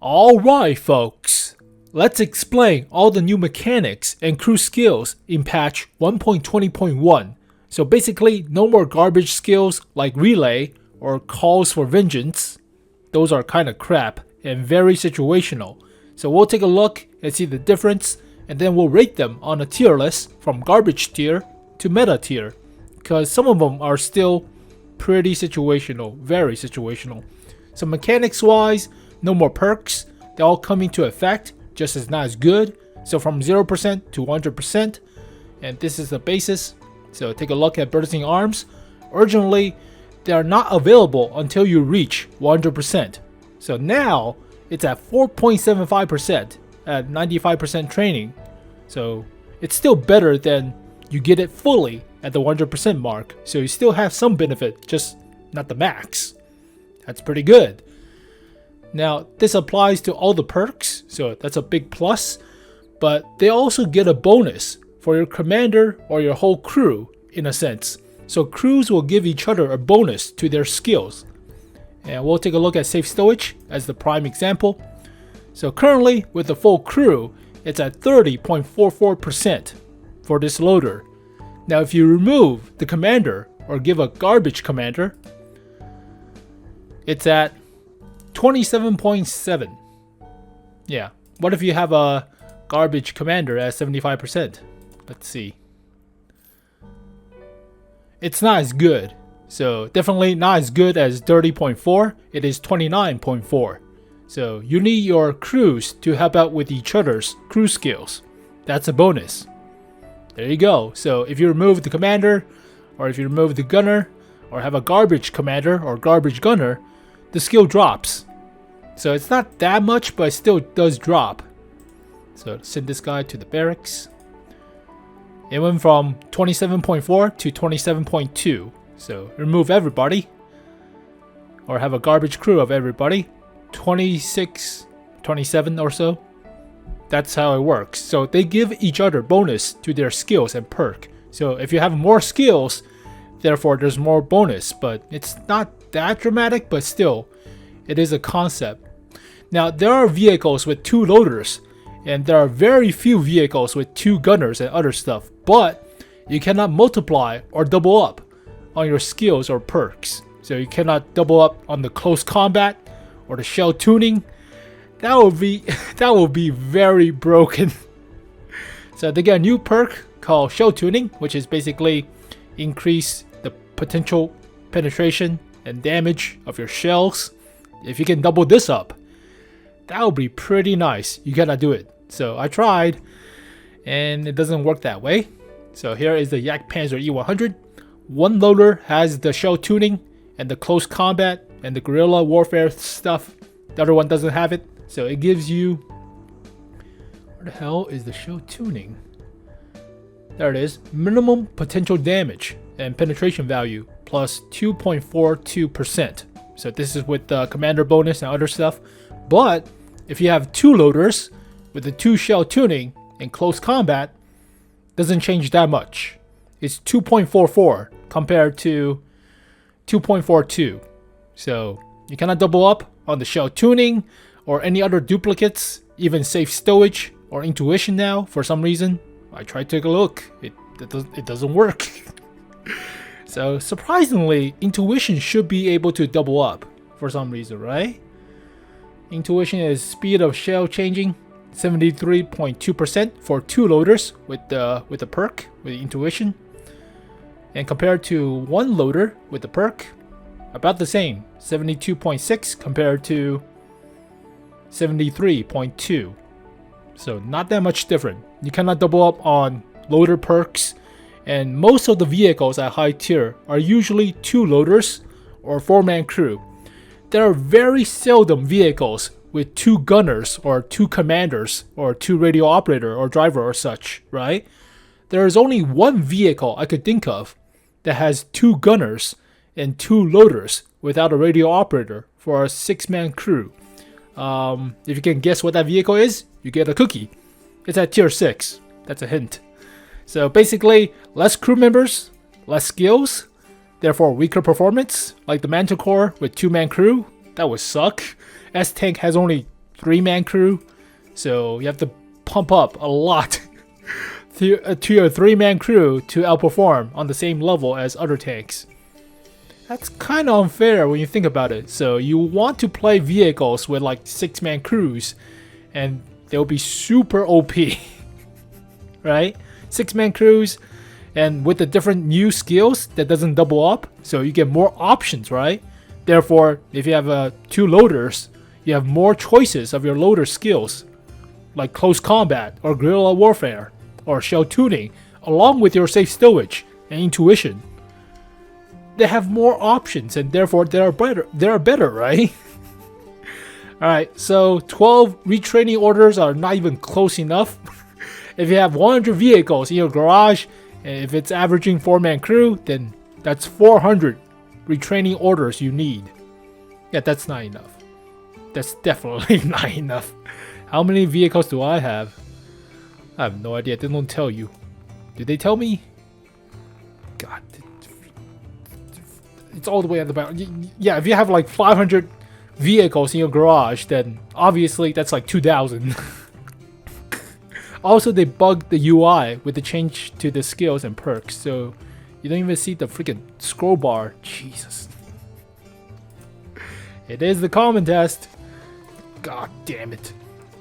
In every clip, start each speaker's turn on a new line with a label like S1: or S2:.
S1: Alright folks, let's explain all the new mechanics and crew skills in patch 1.20.1. So basically, no more garbage skills like relay or calls for vengeance. Those are kinda crap and very situational. So we'll take a look and see the difference, and then we'll rate them on a tier list from garbage tier to meta tier, because some of them are still pretty situational, very situational. So mechanics wise, no more perks, they're all coming to effect, just as not as good. So from 0% to 100%, and this is the basis. So take a look at bursting arms. Originally, they are not available until you reach 100%. So now, it's at 4.75% at 95% training. So it's still better than you get it fully at the 100% mark. So you still have some benefit, just not the max. That's pretty good. Now this applies to all the perks, so that's a big plus. But they also get a bonus for your commander or your whole crew in a sense. So crews will give each other a bonus to their skills. And we'll take a look at Safe Stowage as the prime example. So currently, with the full crew, it's at 30.44% for this loader. Now if you remove the commander or give a garbage commander, it's at 27.7. Yeah, what if you have a garbage commander at 75%? Let's see. It's not as good. So definitely not as good as 30.4. It is 29.4. So you need your crews to help out with each other's crew skills. That's a bonus. There you go. So if you remove the commander, or if you remove the gunner, or have a garbage commander or garbage gunner, the skill drops. So it's not that much, but it still does drop. So send this guy to the barracks. It went from 27.4 to 27.2. So remove everybody, or have a garbage crew of everybody. 26, 27 or so. That's how it works. So they give each other bonus to their skills and perk. So if you have more skills, therefore there's more bonus, but it's not that dramatic, but still, it is a concept. Now there are vehicles with 2 loaders, and there are very few vehicles with 2 gunners and other stuff, but you cannot multiply or double up on your skills or perks. So you cannot double up on the close combat or the shell tuning. That will be very broken. So they get a new perk called shell tuning, which is basically increase the potential penetration and damage of your shells. If you can double this up, that would be pretty nice. You gotta do it. So I tried, and it doesn't work that way. So here is the 𝗥𝘁𝗲𝗄 E100. One loader has the shell tuning and the close combat and the guerrilla warfare stuff. The other one doesn't have it. So it gives you... Where the hell is the shell tuning? There it is. Minimum potential damage and penetration value plus 2.42%. So this is with the commander bonus and other stuff. But if you have 2 loaders with the 2 shell tuning and close combat, doesn't change that much. It's 2.44 compared to 2.42. So you cannot double up on the shell tuning or any other duplicates, even safe stowage or intuition now for some reason. I tried to take a look. It doesn't work. So surprisingly, intuition should be able to double up for some reason, right? Intuition is speed of shell changing, 73.2% for 2 loaders with the perk with intuition, and compared to 1 loader with the perk, about the same, 72.6 compared to 73.2. So not that much different. You cannot double up on loader perks, and most of the vehicles at high tier are usually 2 loaders or 4-man crew. There are very seldom vehicles with 2 gunners or 2 commanders or 2 radio operator or driver or such, right? There is only 1 vehicle I could think of that has 2 gunners and 2 loaders without a radio operator for a 6-man crew. If you can guess what that vehicle is, you get a cookie. It's at tier 6. That's a hint. So basically, less crew members, less skills, therefore weaker performance, like the Manticore with 2-man crew. That would suck. S-Tank has only 3-man crew, so you have to pump up a lot to your 3-man crew to outperform on the same level as other tanks. That's kind of unfair when you think about it. So you want to play vehicles with like 6-man crews, and they'll be super OP, right? 6-man crews, and with the different new skills that doesn't double up, so you get more options, right? Therefore, if you have 2 loaders, you have more choices of your loader skills, like close combat or guerrilla warfare or shell tuning, along with your safe stowage and intuition. They have more options, and therefore they are better, right? Alright, so 12 retraining orders are not even close enough. If you have 100 vehicles in your garage, and if it's averaging 4-man crew, then that's 400 retraining orders you need. Yeah, that's not enough. That's definitely not enough. How many vehicles do I have? I have no idea. They don't tell you. Did they tell me? God. It's all the way at the back. Yeah, if you have like 500 vehicles in your garage, then obviously that's like 2,000. Also, they bugged the UI with the change to the skills and perks, so you don't even see the freaking scroll bar. Jesus. It is the common test. God damn it.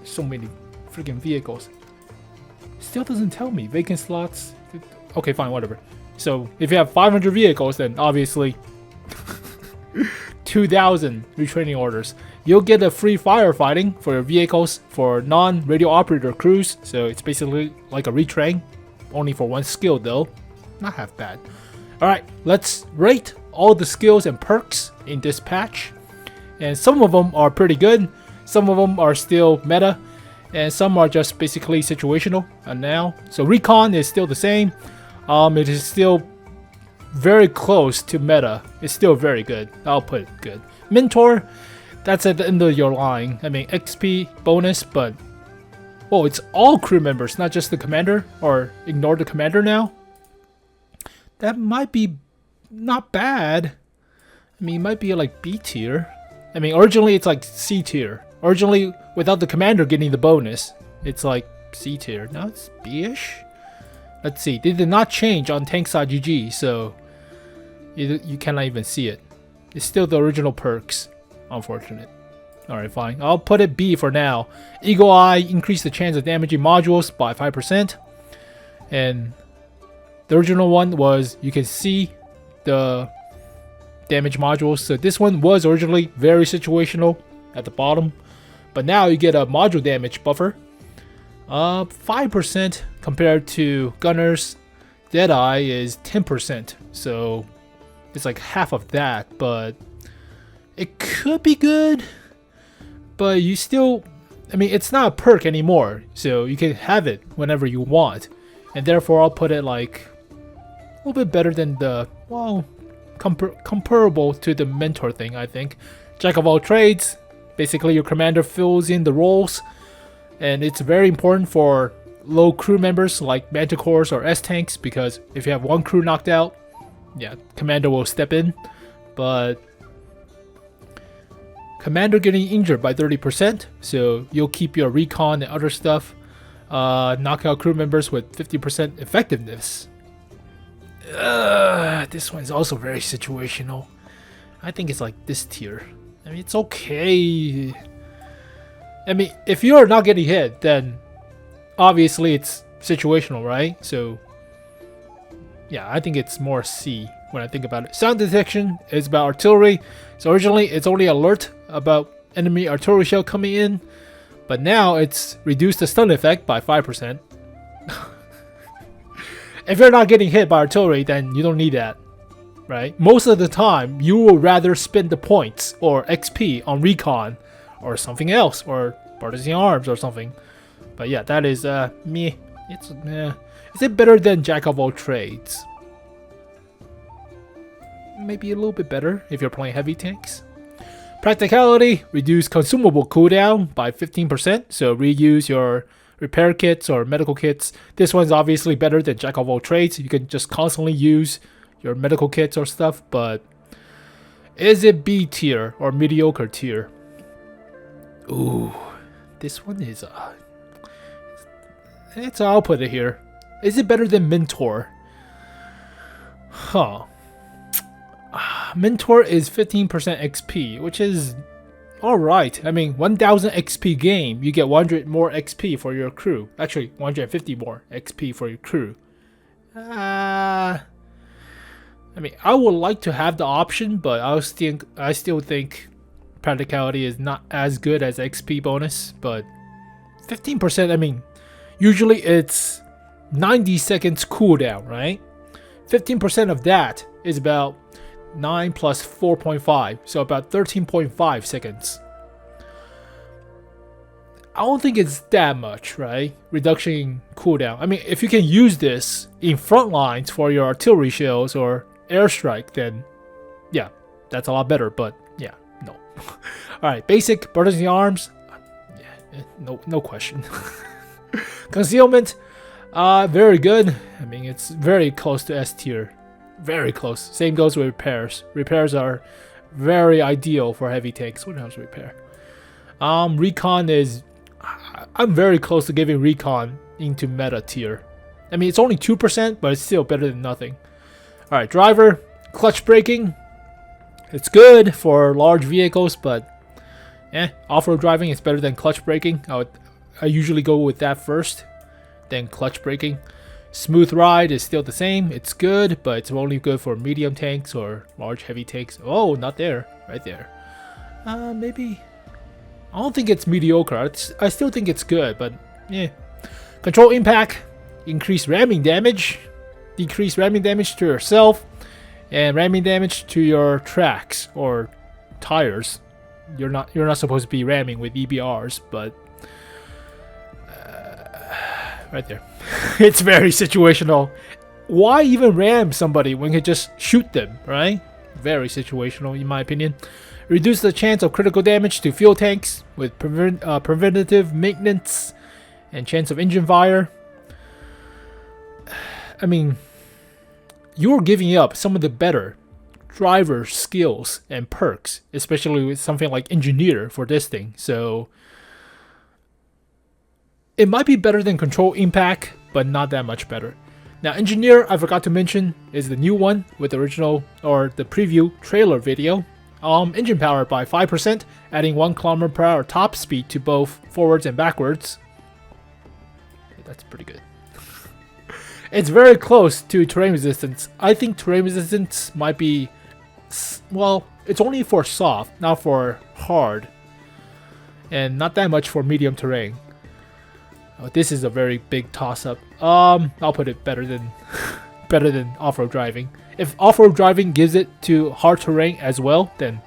S1: So many freaking vehicles. Still doesn't tell me. Vacant slots. Okay, fine, whatever. So if you have 500 vehicles, then obviously 2,000 retraining orders. You'll get a free firefighting for your vehicles for non-radio operator crews. So it's basically like a retrain, only for 1 skill though. Not half bad. Alright, let's rate all the skills and perks in this patch. And some of them are pretty good. Some of them are still meta. And some are just basically situational now. So Recon is still the same. It is still very close to meta. It's still very good. I'll put it good. Mentor, that's at the end of your line. I mean, XP bonus, but oh, it's all crew members, not just the commander, or ignore the commander now. That might be not bad. I mean, it might be like B tier. I mean, originally it's like C tier. Originally, without the commander getting the bonus, it's like C tier. Now it's B-ish. Let's see. They did not change on tank.gg, so you cannot even see it. It's still the original perks. Unfortunate. Alright, fine. I'll put it B for now. Eagle Eye increased the chance of damaging modules by 5%. And the original one was you can see the damage modules. So this one was originally very situational at the bottom. But now you get a module damage buffer. 5% compared to Gunner's. Deadeye is 10%. So it's like half of that, but it could be good. But you still, I mean, it's not a perk anymore, so you can have it whenever you want. And therefore, I'll put it like a little bit better than the, well, comparable to the mentor thing, I think. Jack of all trades. Basically, your commander fills in the roles. And it's very important for low crew members like Manticores or S-Tanks, because if you have 1 crew knocked out, yeah, commander will step in. But commander getting injured by 30%, so you'll keep your recon and other stuff. Knock out crew members with 50% effectiveness. This one's also very situational. I think it's like this tier. I mean, it's okay. I mean, if you're not getting hit, then obviously it's situational, right? So yeah, I think it's more C when I think about it. Sound detection is about artillery. So originally it's only alert about enemy artillery shell coming in, but now it's reduced the stun effect by 5%. If you're not getting hit by artillery, then you don't need that, right? Most of the time, you will rather spend the points or XP on recon or something else, or partisan arms or something. But yeah, that is me. It's is it better than Jack of all trades? Maybe a little bit better if you're playing heavy tanks. Practicality, reduce consumable cooldown by 15%, so reuse your repair kits or medical kits. This one's obviously better than Jack of all trades. You can just constantly use your medical kits or stuff, but is it B tier or mediocre tier? Ooh, this one is I'll put it here. Is it better than Mentor? Huh. Mentor is 15% XP, which is alright. I mean, 1000 XP game, you get 100 more XP for your crew. Actually, 150 more XP for your crew. I mean, I would like to have the option, but I still think practicality is not as good as XP bonus. But 15%, I mean, usually it's 90 seconds cooldown, right? 15% of that is about 9 plus 4.5, so about 13.5 seconds. I don't think it's that much, right? Reduction in cooldown. I mean, if you can use this in front lines for your artillery shells or airstrike, then yeah, that's a lot better. But yeah, no. Alright, basic, burdens the arms. Yeah, no question. Concealment, very good. I mean, it's very close to S tier. Very close. Same goes with repairs. Repairs are very ideal for heavy tanks. What else repair? Recon is... I'm very close to giving Recon into meta tier. I mean, it's only 2%, but it's still better than nothing. Alright, driver. Clutch braking. It's good for large vehicles, but... off-road driving is better than clutch braking. I usually go with that first, then clutch braking. Smooth ride is still the same. It's good, but it's only good for medium tanks or large heavy tanks. Oh, not there. Right there. Maybe... I don't think it's mediocre. I still think it's good, but yeah. Control impact. Increase ramming damage. Decrease ramming damage to yourself. And ramming damage to your tracks or tires. You're not supposed to be ramming with EBRs, but... right there. It's very situational. Why even ram somebody when you can just shoot them, right? Very situational in my opinion. Reduce the chance of critical damage to fuel tanks with preventative maintenance and chance of engine fire. I mean, you're giving up some of the better driver skills and perks, especially with something like engineer for this thing. So it might be better than control impact, but not that much better. Now, engineer, I forgot to mention, is the new one with the original or the preview trailer video. Engine power by 5%, adding 1 km/h top speed to both forwards and backwards. That's pretty good. It's very close to terrain resistance. I think terrain resistance might be, well, it's only for soft, not for hard, and not that much for medium terrain. Oh, this is a very big toss-up. I'll put it better than off-road driving. If off-road driving gives it to hard terrain as well, then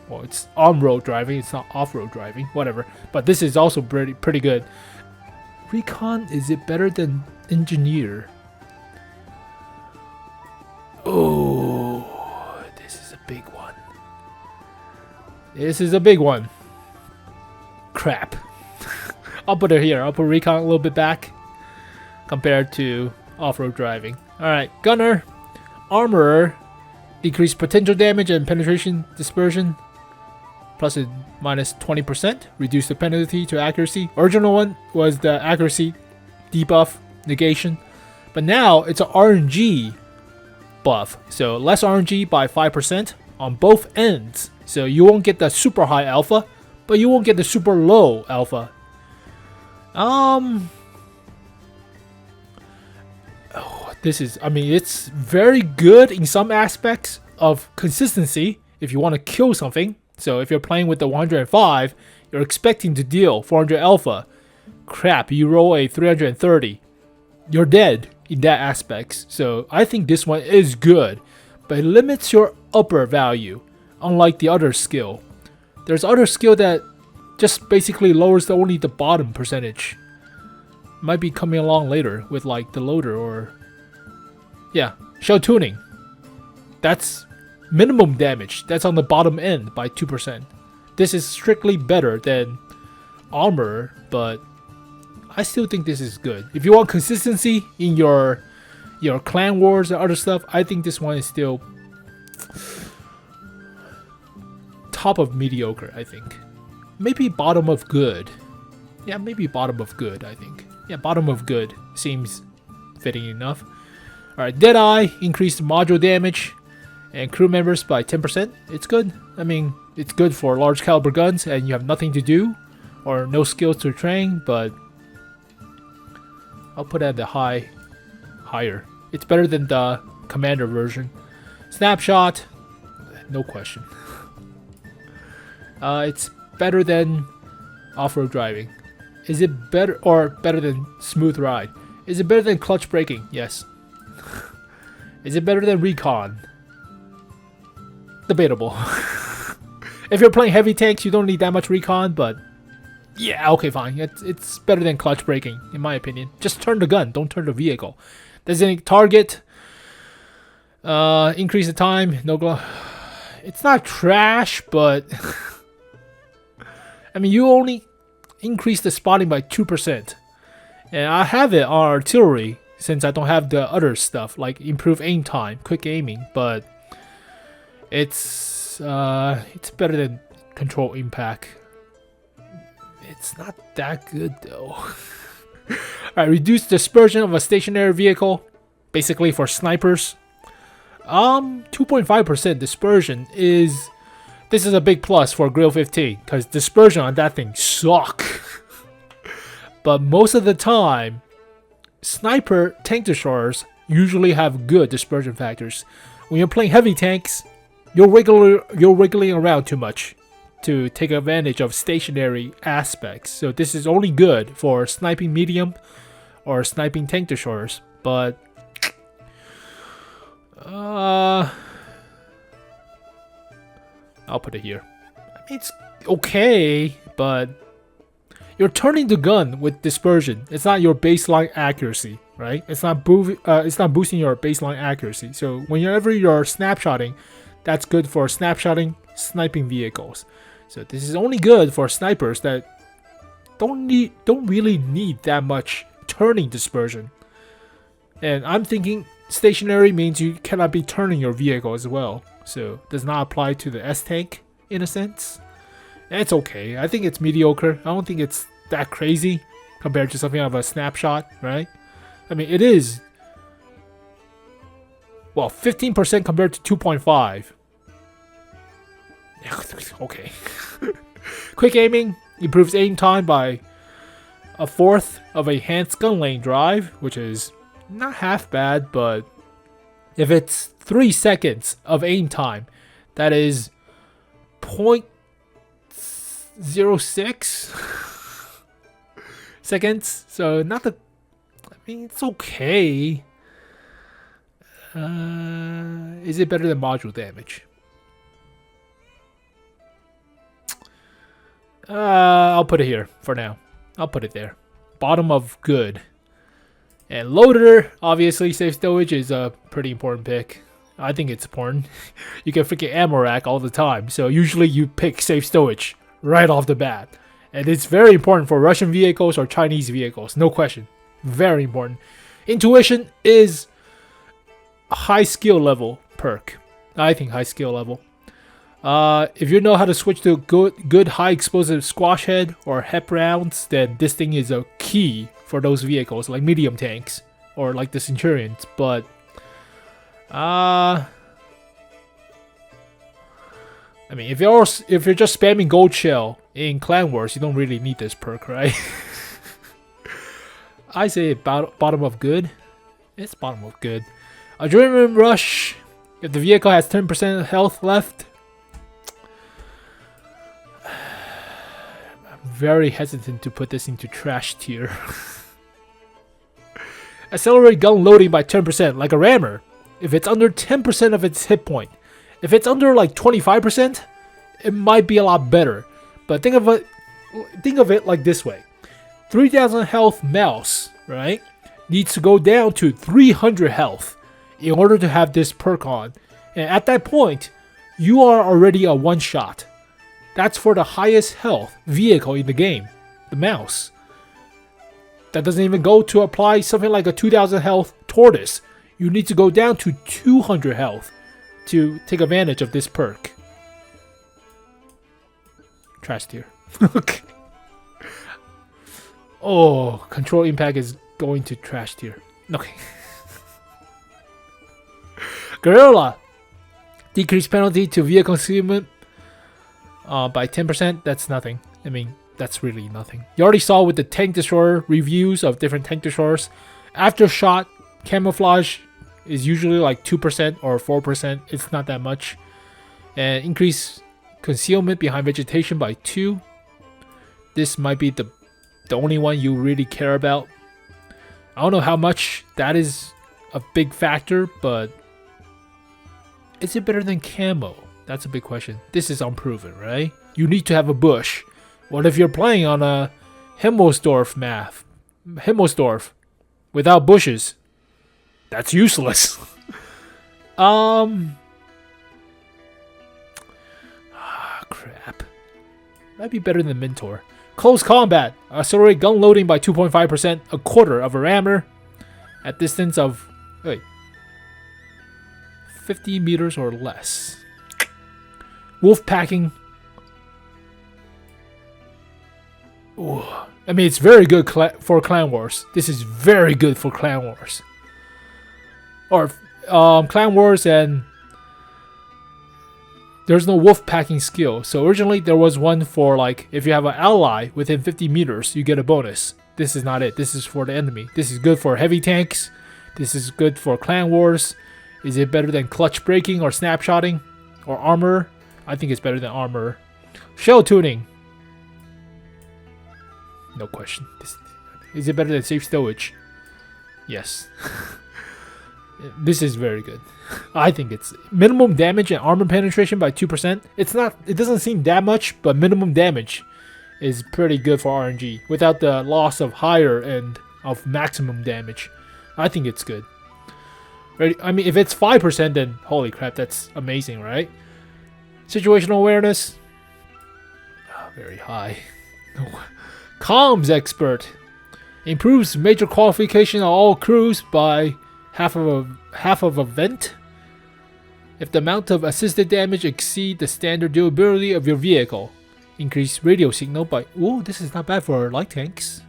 S1: well, it's on-road driving. It's not off-road driving. Whatever. But this is also pretty good. Recon, is it better than engineer? Oh, this is a big one. This is a big one. Crap. I'll put it here. I'll put Recon a little bit back compared to off-road driving. Alright, Gunner. Armorer. Decrease potential damage and penetration dispersion. Plus and minus 20%. Reduce the penalty to accuracy. Original one was the accuracy debuff negation. But now it's an RNG buff. So less RNG by 5% on both ends. So you won't get the super high alpha, but you won't get the super low alpha. This is, I mean, it's very good in some aspects of consistency if you want to kill something. So if you're playing with the 105, you're expecting to deal 400 alpha. Crap, you roll a 330. You're dead in that aspect. So I think this one is good, but it limits your upper value, unlike the other skill. There's other skill that just basically lowers only the bottom percentage. Might be coming along later with like the loader or... yeah, shell tuning. That's minimum damage. That's on the bottom end by 2%. This is strictly better than armor, but I still think this is good. If you want consistency in your clan wars and other stuff, I think this one is still top of mediocre, I think. Maybe bottom of good. Yeah, maybe bottom of good, I think. Yeah, bottom of good seems fitting enough. Alright, Deadeye, increased module damage and crew members by 10%. It's good. I mean, it's good for large caliber guns and you have nothing to do or no skills to train, but I'll put it at the higher. It's better than the commander version. Snapshot, no question. It's better than off-road driving. Is it better than smooth ride? Is it better than clutch braking? Yes. Is it better than recon? Debatable. If you're playing heavy tanks, you don't need that much recon, but yeah, okay, fine. It's better than clutch braking, in my opinion. Just turn the gun, don't turn the vehicle. Designate target. Increase the time. No glow. It's not trash, but I mean, you only increase the spotting by 2%. And I have it on artillery since I don't have the other stuff like improve aim time, quick aiming, but it's better than control impact. It's not that good though. Alright, reduce dispersion of a stationary vehicle, basically for snipers. 2.5% dispersion is... This is a big plus for Grill 15, because dispersion on that thing suck. But most of the time, sniper tank destroyers usually have good dispersion factors. When you're playing heavy tanks, you're wiggling around too much to take advantage of stationary aspects. So this is only good for sniping medium or sniping tank destroyers. But I'll put it here. I mean, it's okay, but you're turning the gun with dispersion. It's not your baseline accuracy, right? It's not boosting your baseline accuracy. So whenever you're snapshotting, that's good for snapshotting sniping vehicles. So this is only good for snipers that don't really need that much turning dispersion. And I'm thinking stationary means you cannot be turning your vehicle as well. So does not apply to the S-Tank in a sense. It's okay. I think it's mediocre. I don't think it's that crazy compared to something of a snapshot, right? I mean, it is, well, 15% compared to 2.5. Okay. Quick aiming improves aim time by 1/4 of a enhanced gun lane drive, which is not half bad, but if it's 3 seconds of aim time, that is 0.06 seconds. So not the, I mean, it's okay. Is it better than module damage? I'll put it here for now. I'll put it there. Bottom of good. And loader, obviously, safe stowage is a pretty important pick. I think it's important. You get freaking ammo rack all the time, so usually you pick safe stowage right off the bat. And it's very important for Russian vehicles or Chinese vehicles, no question. Very important. Intuition is a high skill level perk. I think high skill level. If you know how to switch to good high explosive squash head or HEP rounds, then this thing is a key for those vehicles like medium tanks or like the Centurions. But I mean, if you're just spamming gold shell in Clan Wars, you don't really need this perk, right? I say bottom of good. It's bottom of good. Adrenaline rush. If the vehicle has 10% health left. Very hesitant to put this into trash tier. Accelerate gun loading by 10%, like a rammer. If it's under 10% of its hit point. If it's under like 25%, it might be a lot better. But think of it like this way. 3000 health mouse, right, needs to go down to 300 health in order to have this perk on. And at that point, you are already a one-shot. That's for the highest health vehicle in the game, the mouse. That doesn't even go to apply something like a 2000 health tortoise. You need to go down to 200 health to take advantage of this perk. Trash tier. Okay. Oh, control impact is going to trash tier. Okay. 𝗥𝘁𝗲𝘀. Decrease penalty to vehicle concealment by 10%. That's nothing. I mean, that's really nothing. You already saw with the tank destroyer reviews of different tank destroyers. Aftershock camouflage is usually like 2% or 4%. It's not that much. And increase concealment behind vegetation by 2. This might be the only one you really care about. I don't know how much that is a big factor, but is it better than camo? That's a big question. This is unproven, right? You need to have a bush. What if you're playing on a 𝗦𝗸𝗶𝗹𝗀𝗀 map? 𝗦𝗸𝗶𝗹𝗀 without bushes. That's useless. Crap. Might be better than Mentor. Close combat. Accelerate gun loading by 2.5%, a quarter of a rammer at distance of 50 meters or less. Wolf packing. Ooh. I mean, it's very good for Clan Wars. This is very good for Clan Wars. Or Clan Wars, and there's no wolf packing skill. So originally there was one for like if you have an ally within 50 meters, you get a bonus. This is not it. This is for the enemy. This is good for heavy tanks. This is good for Clan Wars. Is it better than clutch breaking or snapshotting or armor? I think it's better than armor. Shell tuning. No question. Is it better than safe stowage? Yes. This is very good. I think it's minimum damage and armor penetration by 2%. It's not. It doesn't seem that much, but minimum damage is pretty good for RNG without the loss of higher end of maximum damage. I think it's good. Right? I mean, if it's 5%, then holy crap, that's amazing, right? Situational awareness, very high. Comms expert improves major qualification of all crews by half of a vent. If the amount of assisted damage exceed the standard durability of your vehicle, increase radio signal by. Ooh, this is not bad for light tanks.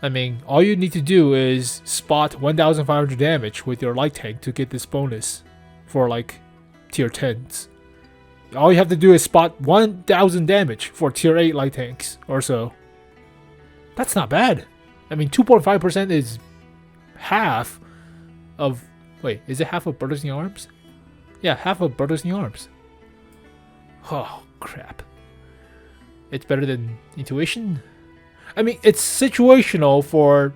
S1: I mean, all you need to do is spot 1,500 damage with your light tank to get this bonus for like tier 10s. All you have to do is spot 1,000 damage for tier 8 light tanks or so. That's not bad. I mean, 2.5% is half of. Wait, is it half of Brothers in Arms? Yeah, half of Brothers in Arms. Oh, crap. It's better than Intuition? I mean, it's situational for.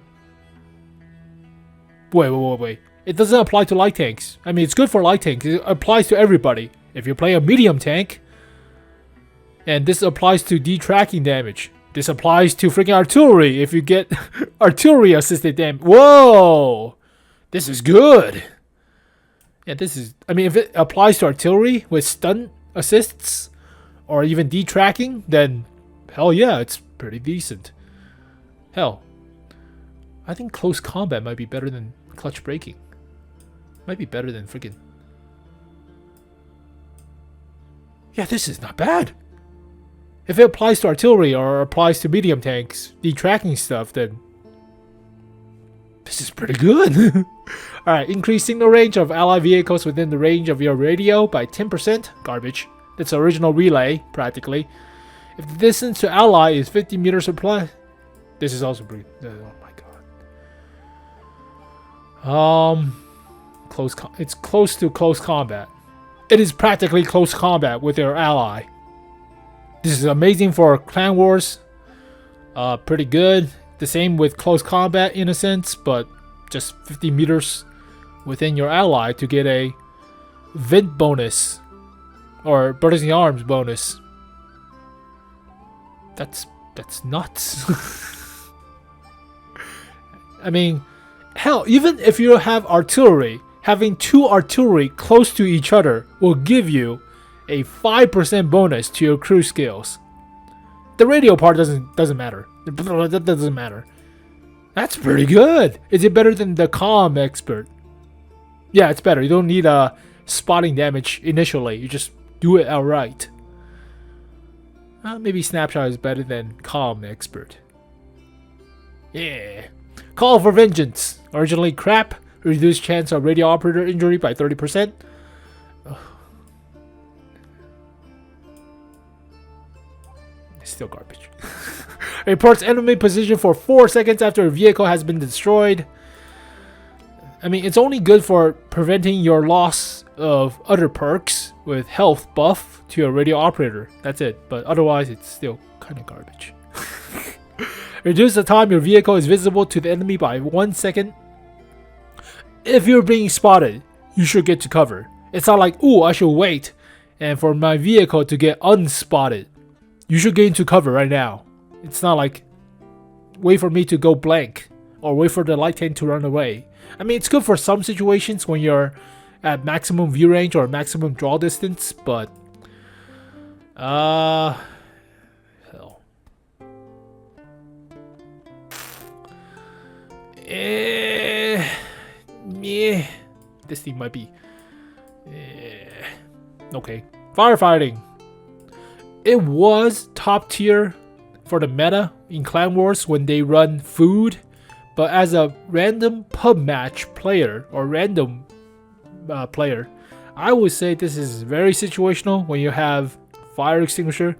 S1: Wait. It doesn't apply to light tanks. I mean, it's good for light tanks. It applies to everybody. If you play a medium tank, and this applies to detracking damage. This applies to freaking artillery if you get artillery assisted damage. Whoa! This is good. Yeah, this is. I mean, if it applies to artillery with stun assists or even detracking, then hell yeah, it's pretty decent. Hell, I think close combat might be better than clutch breaking. Might be better than freaking. Yeah, this is not bad. If it applies to artillery or applies to medium tanks, detracking stuff, then this is pretty good. Alright, increase signal range of allied vehicles within the range of your radio by 10%. Garbage. That's original relay, practically. If the distance to ally is 50 meters or plus, this is also pretty. Oh my god. It's close to close combat. It is practically close combat with your ally. This is amazing for Clan Wars. Pretty good. The same with close combat in a sense, but just 50 meters within your ally to get a vent bonus or Brothers in Arms bonus. That's nuts. I mean, hell, even if you have artillery, having 2 artillery close to each other will give you a 5% bonus to your crew skills. The radio part doesn't matter. That doesn't matter. That's pretty good. Is it better than the comm expert? Yeah, it's better. You don't need spotting damage initially. You just do it outright. Maybe Snapshot is better than 𝗏𝗂𝗄𝗃. Yeah. Call for Vengeance. Originally crap. Reduced chance of radio operator injury by 30%. It's still garbage. Reports enemy position for 4 seconds after a vehicle has been destroyed. I mean, it's only good for preventing your loss of other perks with health buff to your radio operator. That's it. But otherwise, it's still kind of garbage. Reduce the time your vehicle is visible to the enemy by 1 second. If you're being spotted, you should get to cover. It's not like, ooh, I should wait and for my vehicle to get unspotted. You should get into cover right now. It's not like, wait for me to go blank or wait for the light tank to run away. I mean, it's good for some situations when you're at maximum view range or maximum draw distance, but hell. Yeah, this thing might be okay. Firefighting. It was top tier for the meta in Clan Wars when they run food, but as a random pub match player or random player, I would say this is very situational when you have fire extinguisher.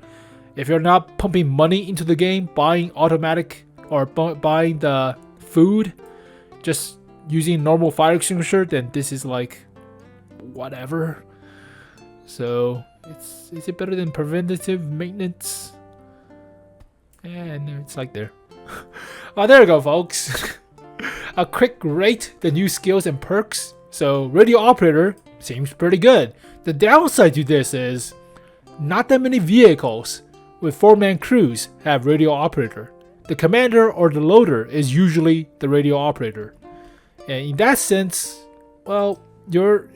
S1: If you're not pumping money into the game, buying automatic or buying the food, just using normal fire extinguisher, then this is like whatever. So is it better than preventative maintenance? And it's like there. Oh, there you go, folks. A quick rate the new skills and perks. So radio operator seems pretty good. The downside to this is not that many vehicles with 4-man crews have radio operator. The commander or the loader is usually the radio operator. And in that sense, well, you're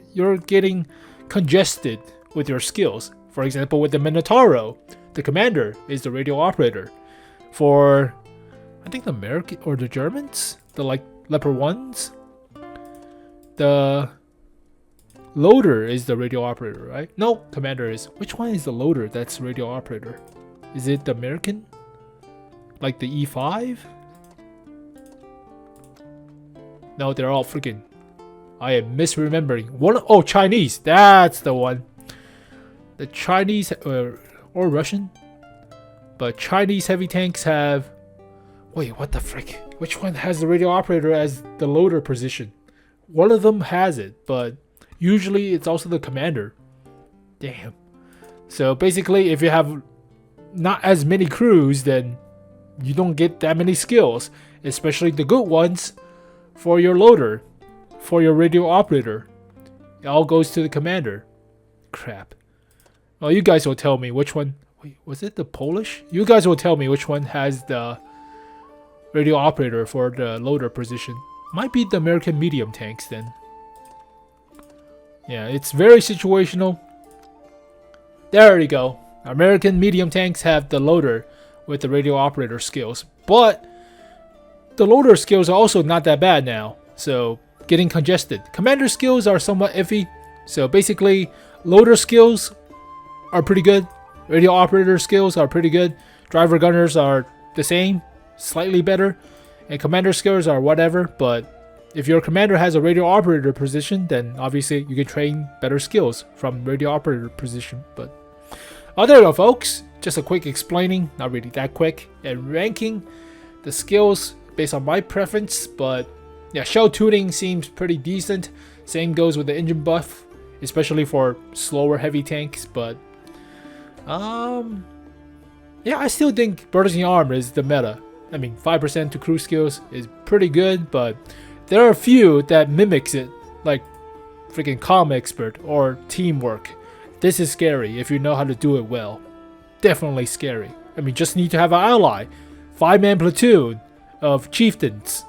S1: getting congested with your skills. For example, with the Minotauro, the commander is the radio operator. For, I think the American or the Germans, the like leper ones, the loader is the radio operator, right? No, commander is. Which one is the loader that's radio operator? Is it the American? Like the E5? No, they're all freaking. I am misremembering. Oh, Chinese. That's the one. The Chinese or Russian, but Chinese heavy tanks have. Wait, what the frick? Which one has the radio operator as the loader position? One of them has it, but usually it's also the commander. Damn. So basically, if you have not as many crews, then you don't get that many skills, especially the good ones for your loader, for your radio operator. It all goes to the commander. Crap. Well, you guys will tell me which one. Wait, was it the Polish? You guys will tell me which one has the radio operator for the loader position. Might be the American medium tanks then. Yeah, it's very situational. There you go. American medium tanks have the loader with the radio operator skills. But the loader skills are also not that bad now. So, getting congested. Commander skills are somewhat iffy. So basically, loader skills are pretty good. Radio operator skills are pretty good. Driver gunners are the same, slightly better. And commander skills are whatever. But if your commander has a radio operator position, then obviously you can train better skills from radio operator position. But there you go, folks. Just a quick explaining, not really that quick. And ranking the skills based on my preference. But yeah, shell tuning seems pretty decent. Same goes with the engine buff, especially for slower heavy tanks. But yeah, I still think bursting armor is the meta. I mean, 5% to crew skills is pretty good, but there are a few that mimics it, like freaking 𝗏𝗂𝗄𝗃 or teamwork. This is scary if you know how to do it well. Definitely scary. I mean, just need to have an ally. 5-man platoon of chieftains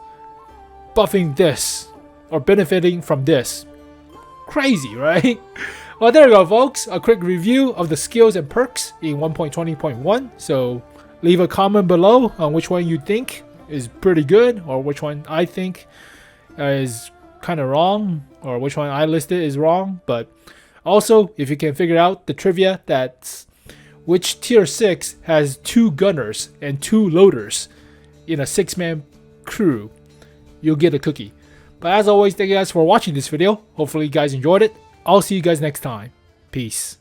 S1: buffing this or benefiting from this. Crazy, right? Well, there you go, folks. A quick review of the skills and perks in 1.20.1. So leave a comment below on which one you think is pretty good or which one I think is kind of wrong or which one I listed is wrong. But also, if you can figure out the trivia that's which tier 6 has 2 gunners and 2 loaders in a 6-man crew, you'll get a cookie. But as always, thank you guys for watching this video. Hopefully you guys enjoyed it. I'll see you guys next time. Peace.